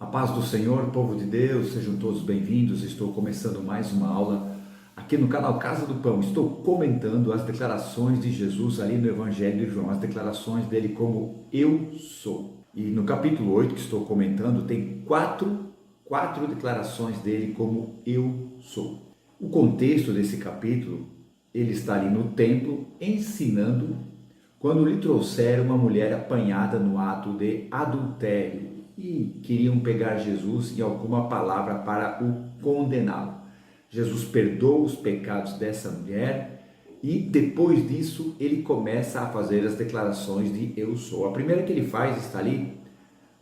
A paz do Senhor, povo de Deus, sejam todos bem-vindos. Estou começando mais uma aula aqui no canal Casa do Pão. Estou comentando as declarações de Jesus ali no Evangelho de João, as declarações dele como eu sou. E no capítulo 8 que estou comentando tem quatro declarações dele como eu sou. O contexto desse capítulo, ele está ali no templo ensinando quando lhe trouxeram uma mulher apanhada no ato de adultério e queriam pegar Jesus em alguma palavra para o condená-lo. Jesus perdoa os pecados dessa mulher e depois disso ele começa a fazer as declarações de eu sou. A primeira que ele faz está ali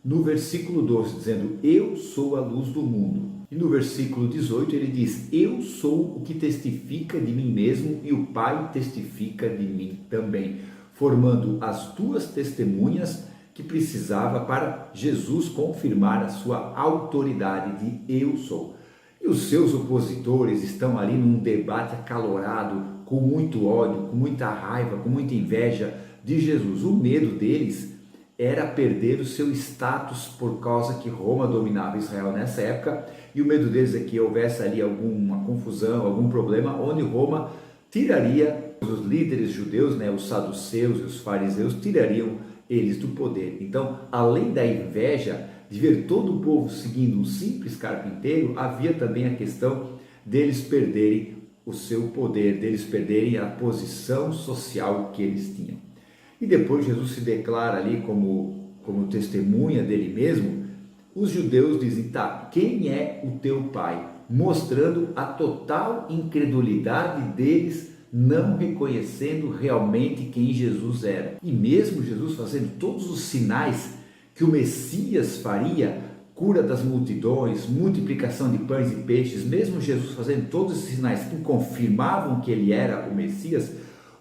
no versículo 12, dizendo eu sou a luz do mundo. E no versículo 18 ele diz eu sou o que testifica de mim mesmo e o Pai testifica de mim também, formando as duas testemunhas que precisava para Jesus confirmar a sua autoridade de eu sou. E os seus opositores estão ali num debate acalorado, com muito ódio, com muita raiva, com muita inveja de Jesus. O medo deles era perder o seu status por causa que Roma dominava Israel nessa época, e o medo deles é que houvesse ali alguma confusão, algum problema, onde Roma tiraria os líderes judeus, os saduceus e os fariseus, tirariam eles do poder. Então, além da inveja de ver todo o povo seguindo um simples carpinteiro, havia também a questão deles perderem o seu poder, deles perderem a posição social que eles tinham. E depois Jesus se declara ali como testemunha dele mesmo. Os judeus dizem, tá, quem é o teu pai? Mostrando a total incredulidade deles, não reconhecendo realmente quem Jesus era. E mesmo Jesus fazendo todos os sinais que o Messias faria, cura das multidões, multiplicação de pães e peixes, mesmo Jesus fazendo todos esses sinais que confirmavam que ele era o Messias,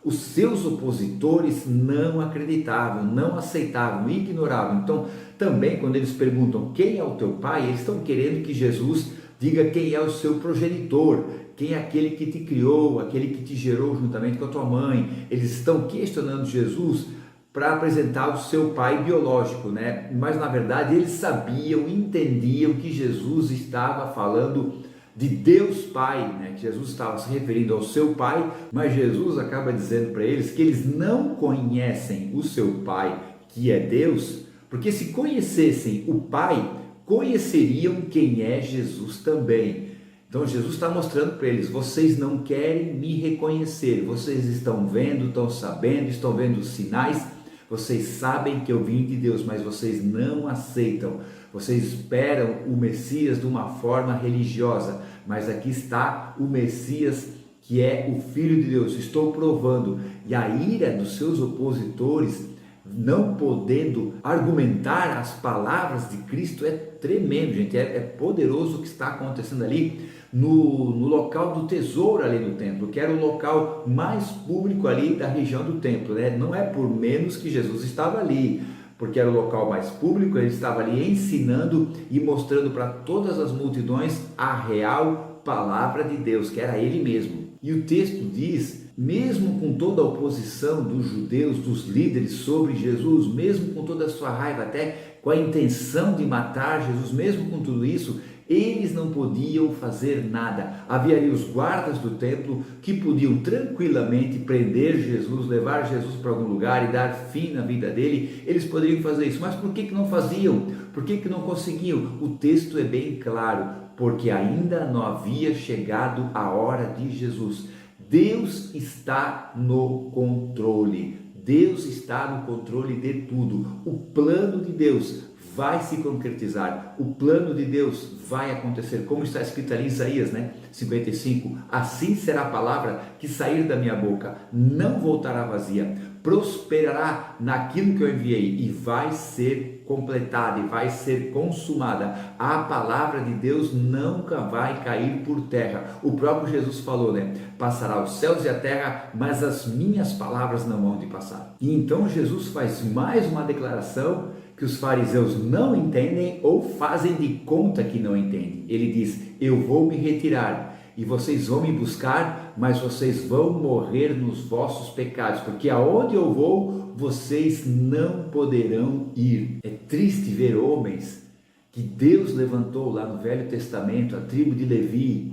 os seus opositores não acreditavam, não aceitavam, ignoravam. Então, também quando eles perguntam quem é o teu pai, eles estão querendo que Jesus diga quem é o seu progenitor, quem é aquele que te criou, aquele que te gerou juntamente com a tua mãe. Eles estão questionando Jesus para apresentar o seu pai biológico, Mas na verdade eles sabiam, entendiam que Jesus estava falando de Deus Pai, que Jesus estava se referindo ao seu pai, mas Jesus acaba dizendo para eles que eles não conhecem o seu pai, que é Deus, porque se conhecessem o pai, conheceriam quem é Jesus também. Então Jesus está mostrando para eles, vocês não querem me reconhecer, vocês estão vendo, estão sabendo, estão vendo os sinais, vocês sabem que eu vim de Deus, mas vocês não aceitam, vocês esperam o Messias de uma forma religiosa, mas aqui está o Messias que é o Filho de Deus, estou provando. E a ira dos seus opositores, não podendo argumentar as palavras de Cristo, é tremendo, gente, é poderoso o que está acontecendo ali no local do tesouro ali no templo, que era o local mais público ali da região do templo, Não é por menos que Jesus estava ali, porque era o local mais público, ele estava ali ensinando e mostrando para todas as multidões a real palavra de Deus, que era ele mesmo. E o texto diz, mesmo com toda a oposição dos judeus, dos líderes sobre Jesus, mesmo com toda a sua raiva, até com a intenção de matar Jesus, mesmo com tudo isso, eles não podiam fazer nada. Havia ali os guardas do templo que podiam tranquilamente prender Jesus, levar Jesus para algum lugar e dar fim na vida dele. Eles poderiam fazer isso, mas por que não faziam? Por que não conseguiam? O texto é bem claro, porque ainda não havia chegado a hora de Jesus. Deus está no controle. Deus está no controle de tudo. O plano de Deus vai se concretizar, o plano de Deus vai acontecer, como está escrito ali em Isaías 55, assim será a palavra que sair da minha boca, não voltará vazia, prosperará naquilo que eu enviei e vai ser completada e vai ser consumada. A palavra de Deus nunca vai cair por terra. O próprio Jesus falou, passará os céus e a terra, mas as minhas palavras não vão de passar. E então Jesus faz mais uma declaração que os fariseus não entendem ou fazem de conta que não entendem. Ele diz, eu vou me retirar e vocês vão me buscar, mas vocês vão morrer nos vossos pecados, porque aonde eu vou, vocês não poderão ir. É triste ver homens que Deus levantou lá no Velho Testamento, a tribo de Levi.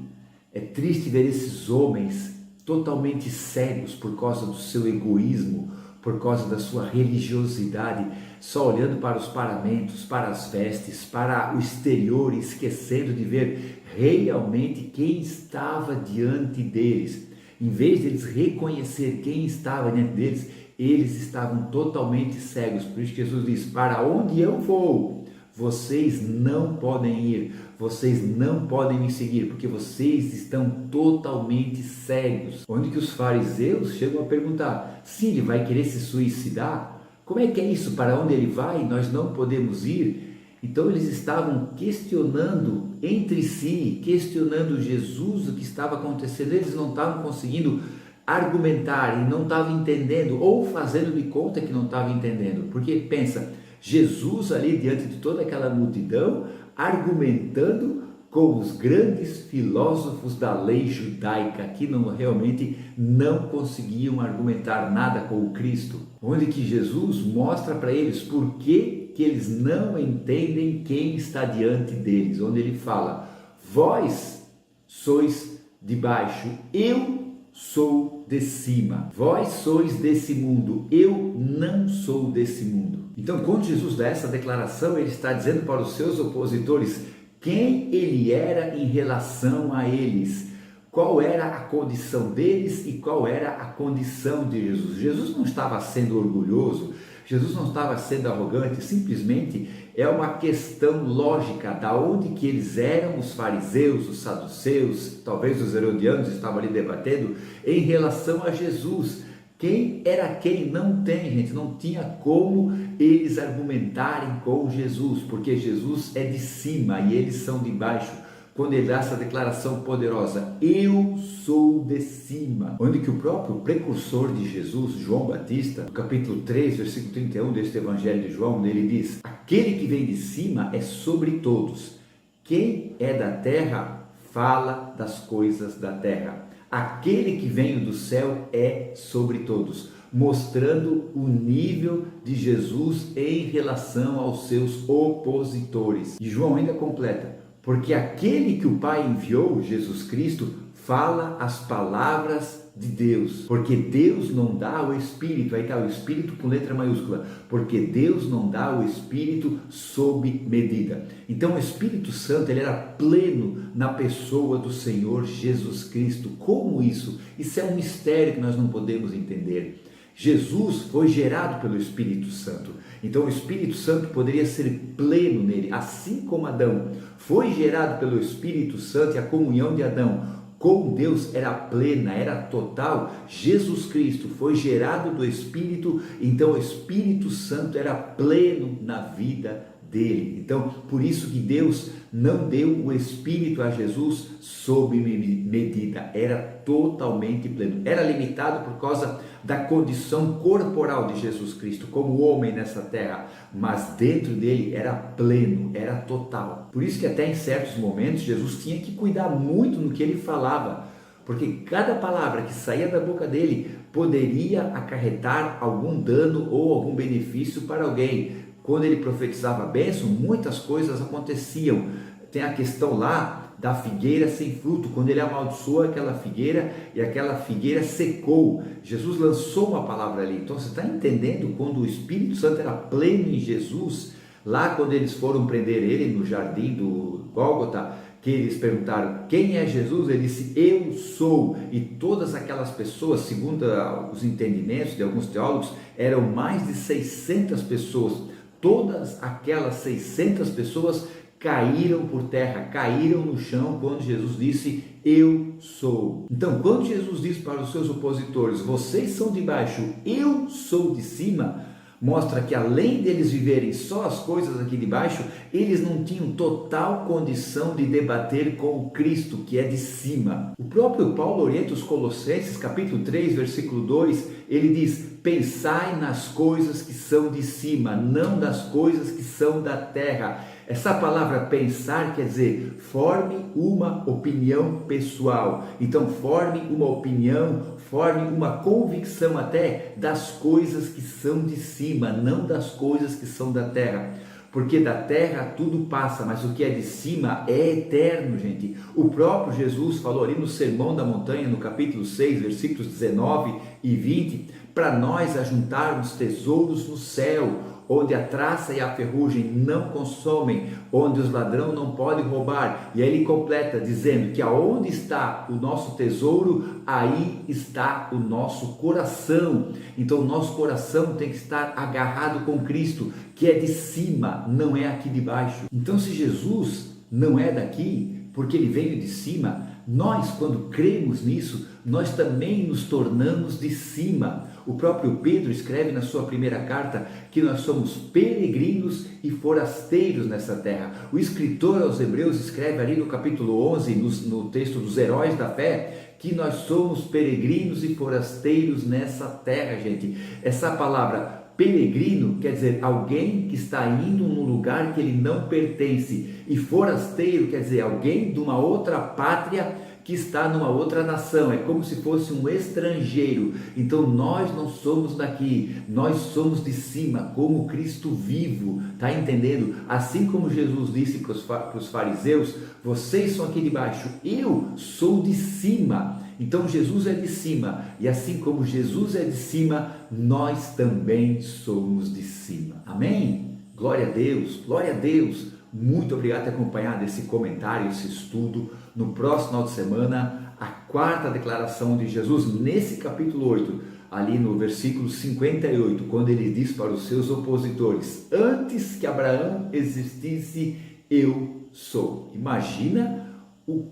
É triste ver esses homens totalmente cegos por causa do seu egoísmo, por causa da sua religiosidade, só olhando para os paramentos, para as vestes, para o exterior, esquecendo de ver realmente quem estava diante deles. Em vez de eles reconhecer quem estava diante deles, eles estavam totalmente cegos. Por isso Jesus diz: para onde eu vou, vocês não podem ir, vocês não podem me seguir, porque vocês estão totalmente cegos. Onde que os fariseus chegam a perguntar: se ele vai querer se suicidar, como é que é isso? Para onde ele vai? Nós não podemos ir. Então eles estavam questionando entre si, questionando Jesus, o que estava acontecendo. Eles não estavam conseguindo argumentar e não estavam entendendo, ou fazendo de conta que não estavam entendendo. Porque pensa, Jesus ali diante de toda aquela multidão, argumentando com os grandes filósofos da lei judaica, que realmente não conseguiam argumentar nada com o Cristo, onde que Jesus mostra para eles por que eles não entendem quem está diante deles, onde ele fala: vós sois de baixo, eu sou de cima, vós sois desse mundo, eu não sou desse mundo. Então, quando Jesus dá essa declaração, ele está dizendo para os seus opositores quem ele era em relação a eles, qual era a condição deles e qual era a condição de Jesus. Jesus não estava sendo orgulhoso, Jesus não estava sendo arrogante, simplesmente é uma questão lógica da onde que eles eram, os fariseus, os saduceus, talvez os herodianos estavam ali debatendo em relação a Jesus. Quem era quem? Não tem, gente, não tinha como eles argumentarem com Jesus, porque Jesus é de cima e eles são de baixo. Quando ele dá essa declaração poderosa: eu sou de cima, onde que o próprio precursor de Jesus, João Batista, no capítulo 3, versículo 31 deste evangelho de João, ele diz: aquele que vem de cima é sobre todos, quem é da terra fala das coisas da terra. Aquele que vem do céu é sobre todos, mostrando o nível de Jesus em relação aos seus opositores. E João ainda completa: porque aquele que o Pai enviou, Jesus Cristo, fala as palavras de Deus, porque Deus não dá o Espírito, aí está o Espírito com letra maiúscula, porque Deus não dá o Espírito sob medida. Então o Espírito Santo, ele era pleno na pessoa do Senhor Jesus Cristo. Como isso? Isso é um mistério que nós não podemos entender. Jesus foi gerado pelo Espírito Santo, então o Espírito Santo poderia ser pleno nele, assim como Adão foi gerado pelo Espírito Santo, e a comunhão de Adão com Deus era plena, era total. Jesus Cristo foi gerado do Espírito, então o Espírito Santo era pleno na vida dele. Então, por isso que Deus não deu o Espírito a Jesus sob medida, era totalmente pleno. Era limitado por causa da condição corporal de Jesus Cristo, como homem nessa terra, mas dentro dele era pleno, era total. Por isso que até em certos momentos Jesus tinha que cuidar muito no que ele falava, porque cada palavra que saía da boca dele poderia acarretar algum dano ou algum benefício para alguém. Quando ele profetizava a bênção, muitas coisas aconteciam. Tem a questão lá da figueira sem fruto, quando ele amaldiçoou aquela figueira e aquela figueira secou. Jesus lançou uma palavra ali. Então você está entendendo quando o Espírito Santo era pleno em Jesus, lá quando eles foram prender ele no jardim do Gólgota, que eles perguntaram: quem é Jesus? Ele disse: eu sou. E todas aquelas pessoas, segundo os entendimentos de alguns teólogos, eram mais de 600 pessoas. Todas aquelas 600 pessoas caíram por terra, caíram no chão quando Jesus disse: eu sou. Então, quando Jesus disse para os seus opositores: vocês são de baixo, eu sou de cima, mostra que além deles viverem só as coisas aqui de baixo, eles não tinham total condição de debater com o Cristo, que é de cima. O próprio Paulo orienta os Colossenses, capítulo 3, versículo 2, ele diz: pensai nas coisas que são de cima, não das coisas que são da terra. Essa palavra pensar quer dizer forme uma opinião pessoal. Então forme uma opinião, forme uma convicção até das coisas que são de cima, não das coisas que são da terra. porque da terra tudo passa, mas o que é de cima é eterno, gente. O próprio Jesus falou ali no Sermão da Montanha, no capítulo 6, versículos 19 e 20, para nós ajuntarmos tesouros no céu, onde a traça e a ferrugem não consomem, onde os ladrões não podem roubar. E aí ele completa dizendo que aonde está o nosso tesouro, aí está o nosso coração. Então o nosso coração tem que estar agarrado com Cristo, que é de cima, não é aqui de baixo. Então se Jesus não é daqui, porque ele veio de cima, nós, quando cremos nisso, nós também nos tornamos de cima. O próprio Pedro escreve na sua primeira carta que nós somos peregrinos e forasteiros nessa terra. O escritor aos Hebreus escreve ali no capítulo 11, no texto dos heróis da fé, que nós somos peregrinos e forasteiros nessa terra, gente. Essa palavra peregrino quer dizer alguém que está indo num lugar que ele não pertence, e forasteiro quer dizer alguém de uma outra pátria que está numa outra nação, é como se fosse um estrangeiro. Então nós não somos daqui, nós somos de cima, como Cristo vivo, tá entendendo? Assim como Jesus disse para os fariseus, vocês são aqui de baixo, eu sou de cima. Então Jesus é de cima, e assim como Jesus é de cima, nós também somos de cima. Amém? Glória a Deus, glória a Deus. Muito obrigado por ter acompanhado esse comentário, esse estudo. No próximo final de semana, a quarta declaração de Jesus, nesse capítulo 8, ali no versículo 58, quando ele diz para os seus opositores: antes que Abraão existisse, eu sou. Imagina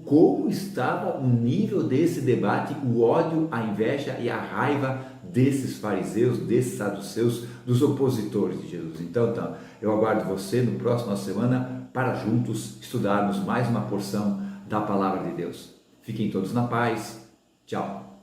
como estava o nível desse debate, o ódio, a inveja e a raiva desses fariseus, desses saduceus, dos opositores de Jesus. Então, eu aguardo você no próximo semana para juntos estudarmos mais uma porção da Palavra de Deus. Fiquem todos na paz. Tchau.